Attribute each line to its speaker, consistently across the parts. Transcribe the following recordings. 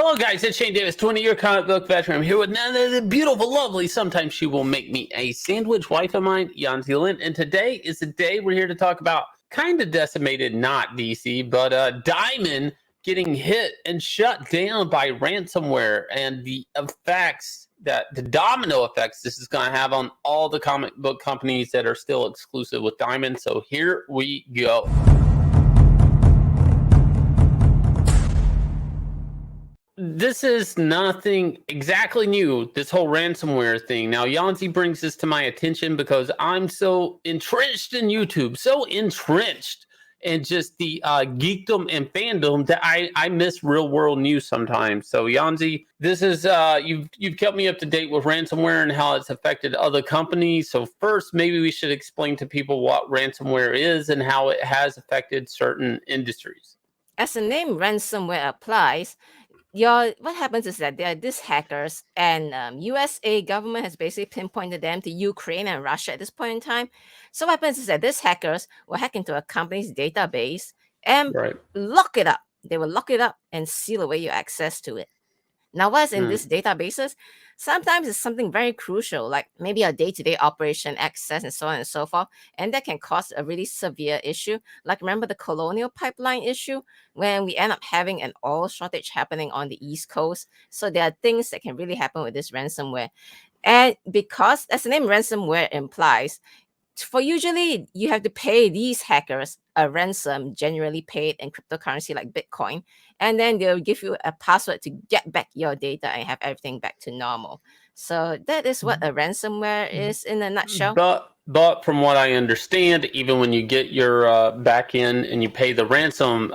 Speaker 1: Hello guys, it's Shane Davis, 20-year comic book veteran. I'm here with the beautiful, lovely, sometimes she will make me a sandwich wife of mine, Yanzi Lin. And today is the day we're here to talk about kind of decimated, not DC, but Diamond getting hit and shut down by ransomware and the effects, that the domino effects this is going to have on all the comic book companies that are still exclusive with Diamond. So here we go. This is nothing exactly new, this whole ransomware thing. Now, Yanzi brings this to my attention because I'm so entrenched in YouTube, so entrenched in just the geekdom and fandom that I miss real world news sometimes. So, Yanzi, this is you've kept me up to date with ransomware and how it's affected other companies. So first, maybe we should explain to people what ransomware is and how it has affected certain industries.
Speaker 2: As the name ransomware applies, what happens is that there are these hackers, and USA government has basically pinpointed them to Ukraine and Russia at this point in time. So what happens is that these hackers will hack into a company's database and lock it up. They will lock it up and seal away your access to it. Now, what's in these databases? Sometimes it's something very crucial, like maybe a day-to-day operation access and so on and so forth. And that can cause a really severe issue. Like remember the Colonial Pipeline issue when we end up having an oil shortage happening on the East Coast. So there are things that can really happen with this ransomware. And because, as the name ransomware implies, for usually you have to pay these hackers a ransom, generally paid in cryptocurrency like Bitcoin, and then they'll give you a password to get back your data and have everything back to normal. So that is what a ransomware is in a nutshell.
Speaker 1: But from what I understand, even when you get your back in and you pay the ransom,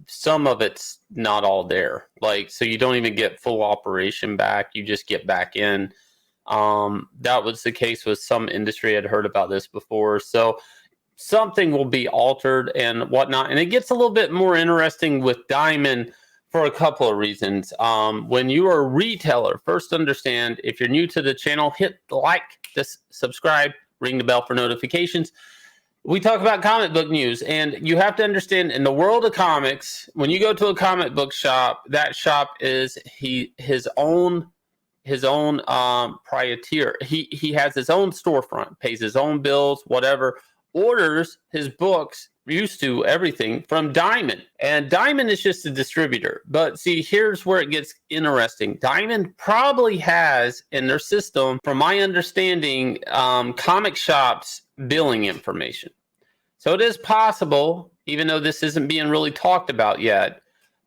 Speaker 1: some of it's not all there. Like, so you don't even get full operation back. You just get back in. That was the case with some industry. I'd heard about this before. So something will be altered and whatnot. And it gets a little bit more interesting with Diamond for a couple of reasons. When you are a retailer, first understand, if you're new to the channel, hit like, subscribe, ring the bell for notifications. We talk about comic book news, and you have to understand, in the world of comics, when you go to a comic book shop, that shop is his own proprietor. He has his own storefront, pays his own bills, whatever, orders his books, used to everything from Diamond. And Diamond is just a distributor. But see, here's where it gets interesting. Diamond probably has in their system, from my understanding, comic shops billing information. So it is possible, even though this isn't being really talked about yet,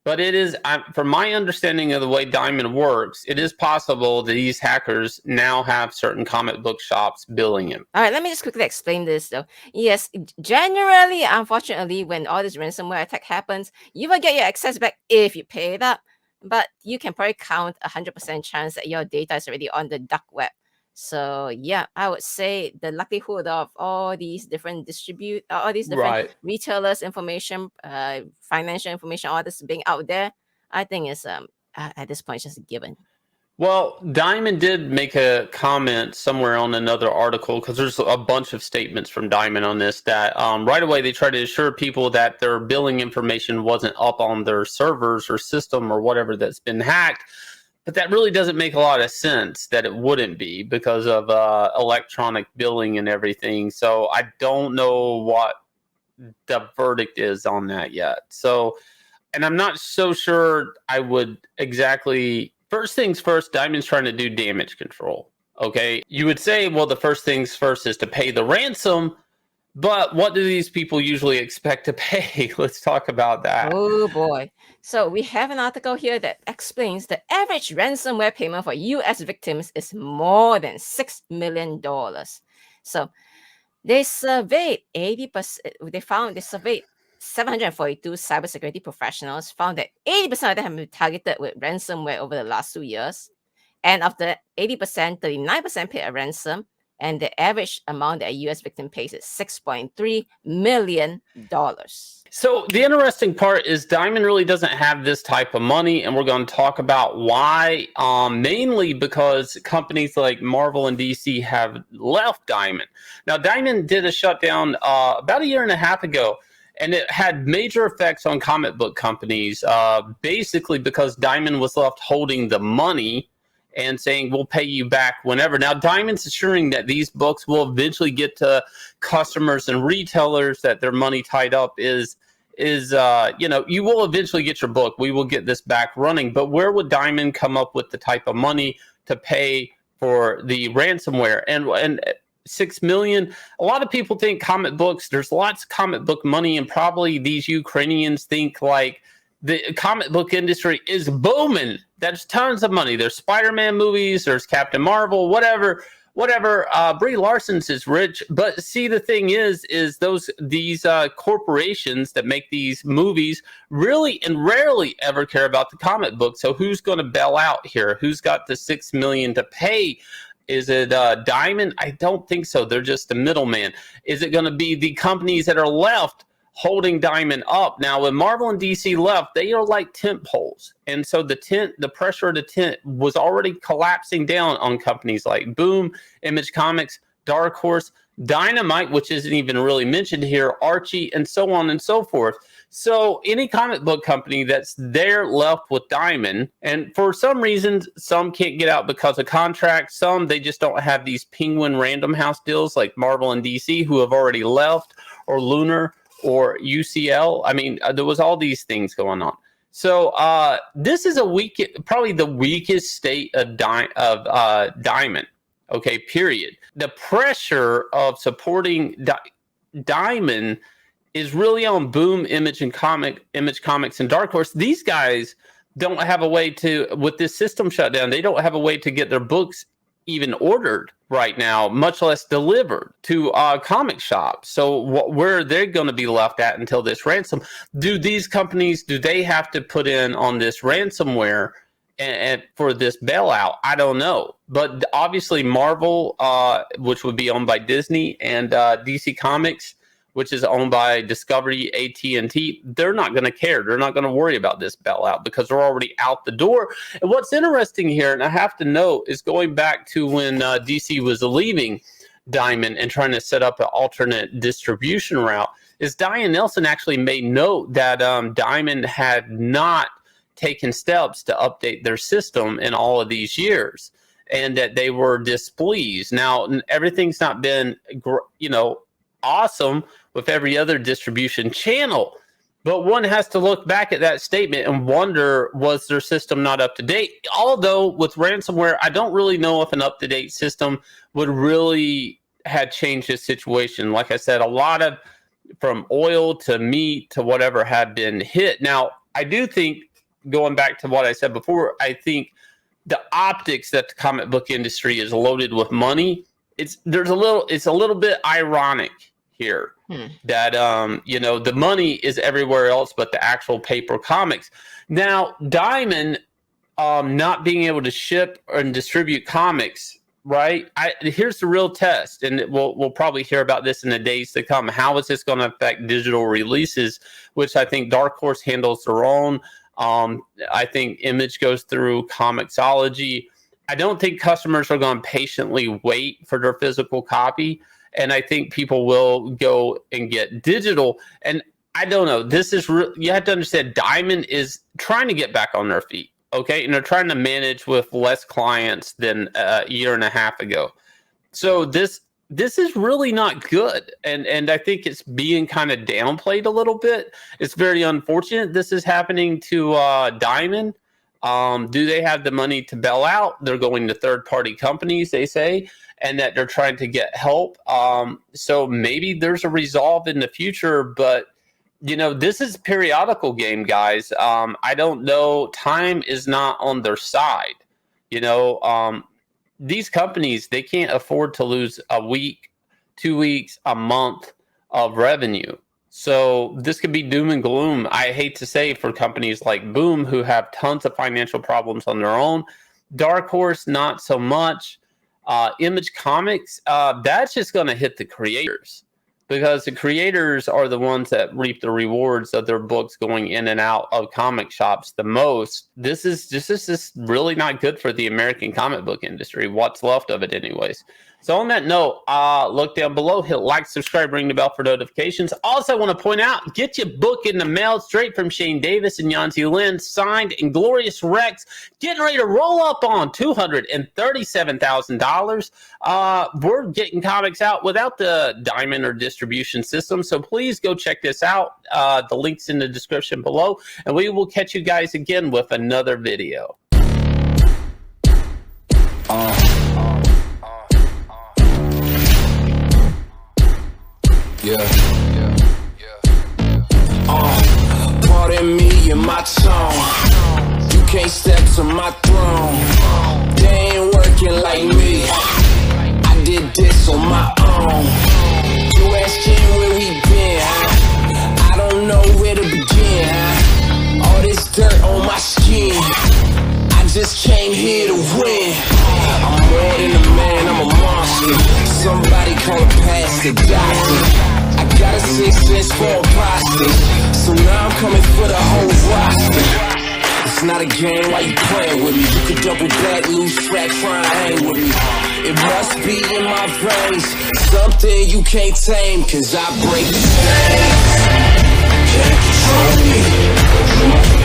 Speaker 1: but it is, from my understanding of the way Diamond works, it is possible that these hackers now have certain comic book shops billing him.
Speaker 2: All right, let me just quickly explain this though. Yes, generally, unfortunately, when all this ransomware attack happens, you will get your access back if you pay it up, but you can probably count 100% chance that your data is already on the dark web. So yeah, I would say the likelihood of all these different retailers' information, financial information, all this being out there, I think is at this point just a given.
Speaker 1: Well, Diamond did make a comment somewhere on another article, because there's a bunch of statements from Diamond on this, that right away they try to assure people that their billing information wasn't up on their servers or system or whatever that's been hacked. But that really doesn't make a lot of sense that it wouldn't be, because of electronic billing and everything. So I don't know what the verdict is on that yet. So, and I'm not so sure I would exactly... First things first, Diamond's trying to do damage control. Okay, you would say, well, the first things first is to pay the ransom. But what do these people usually expect to pay? Let's talk about that.
Speaker 2: Oh boy. So we have an article here that explains the average ransomware payment for US victims is more than $6 million. So they surveyed 80%, they surveyed 742 cybersecurity professionals, found that 80% of them have been targeted with ransomware over the last 2 years. And of the 80%, 39% paid a ransom. And the average amount that a U.S. victim pays is $6.3 million.
Speaker 1: So the interesting part is Diamond really doesn't have this type of money, and we're going to talk about why, mainly because companies like Marvel and DC have left Diamond. Now, Diamond did a shutdown about a year and a half ago, And it had major effects on comic book companies, basically because Diamond was left holding the money and saying, we'll pay you back whenever. Now, Diamond's assuring that these books will eventually get to customers and retailers, that their money tied up is you will eventually get your book. We will get this back running. But where would Diamond come up with the type of money to pay for the ransomware? And 6 million, a lot of people think comic books, there's lots of comic book money, and probably these Ukrainians think like the comic book industry is booming. There's tons of money. There's Spider-Man movies, there's Captain Marvel, whatever. Brie Larson's is rich, but see, the thing is these corporations that make these movies really and rarely ever care about the comic book. So who's going to bail out here? Who's got the 6 million to pay? Is it Diamond? I don't think so. They're just the middleman. Is it going to be the companies that are left holding Diamond up? Now, when Marvel and DC left, they are like tent poles. And so the pressure of the tent was already collapsing down on companies like Boom, Image Comics, Dark Horse, Dynamite, which isn't even really mentioned here, Archie, and so on and so forth. So any comic book company that's there left with Diamond, and for some reasons, some can't get out because of contracts. Some, they just don't have these Penguin Random House deals like Marvel and DC, who have already left, or Lunar, or UCL. I mean, there was all these things going on. So this is probably the weakest state of Diamond. Okay, period. The pressure of supporting Diamond is really on Boom, Image Comics, and Dark Horse. These guys don't have a way to, with this system shutdown, they don't have a way to get their books even ordered right now, much less delivered to comic shops. So where are they going to be left at until this ransom? Do these companies, do they have to put in on this ransomware and for this bailout? I don't know. But obviously Marvel, which would be owned by Disney, and DC Comics, which is owned by Discovery, AT&T, they're not going to care. They're not going to worry about this bailout because they're already out the door. And what's interesting here, and I have to note, is going back to when DC was leaving Diamond and trying to set up an alternate distribution route, is Diane Nelson actually made note that Diamond had not taken steps to update their system in all of these years, and that they were displeased. Now, everything's not been, awesome with every other distribution channel, but one has to look back at that statement and wonder, was their system not up to date? Although with ransomware, I don't really know if an up-to-date system would really have changed the situation. Like I said, a lot of, from oil to meat to whatever, had been hit. Now, I do think, going back to what I said before, I think the optics that the comic book industry is loaded with money, it's a little bit ironic here that the money is everywhere else but the actual paper comics. Now, Diamond not being able to ship and distribute comics, right? Here's the real test, and we'll probably hear about this in the days to come. How is this going to affect digital releases, which I think Dark Horse handles their own. I think Image goes through Comixology. I don't think customers are going to patiently wait for their physical copy. And I think people will go and get digital. And I don't know. This is you have to understand, Diamond is trying to get back on their feet. Okay. And they're trying to manage with less clients than a year and a half ago. So this is really not good. And I think it's being kind of downplayed a little bit. It's very unfortunate this is happening to Diamond. Do they have the money to bail out? They're going to third-party companies, they say, and that they're trying to get help. So maybe there's a resolve in the future, but this is a periodical game, guys. I don't know. Time is not on their side. These companies, they can't afford to lose a week, 2 weeks, a month of revenue. So this could be doom and gloom. I hate to say, for companies like Boom, who have tons of financial problems on their own. Dark Horse, not so much. Image Comics, that's just going to hit the creators. because the creators are the ones that reap the rewards of their books going in and out of comic shops the most. This is just really not good for the American comic book industry, what's left of it anyways. So on that note, look down below, hit like, subscribe, ring the bell for notifications. Also, I want to point out, get your book in the mail straight from Shane Davis and Yanzi Lin, signed Inglorious Rex, getting ready to roll up on $237,000. We're getting comics out without the diamond or distribution system, so please go check this out. The link's in the description below, and we will catch you guys again with another video.
Speaker 3: Pardon me and my tone. You can't step to my throne. They ain't working like me. I did this on my own. You asking where we been, huh? I don't know where to begin, huh? All this dirt on my skin. I just came here to win. I'm more than a man, I'm a monster. Somebody call a past the doctor. I got a 6 cents for a pasta, so now I'm coming for the whole roster. It's not a game, why you playing with me? You could double back, lose track, try and hang with me. It must be in my veins, something you can't tame, cause I break the chains. Can't control me.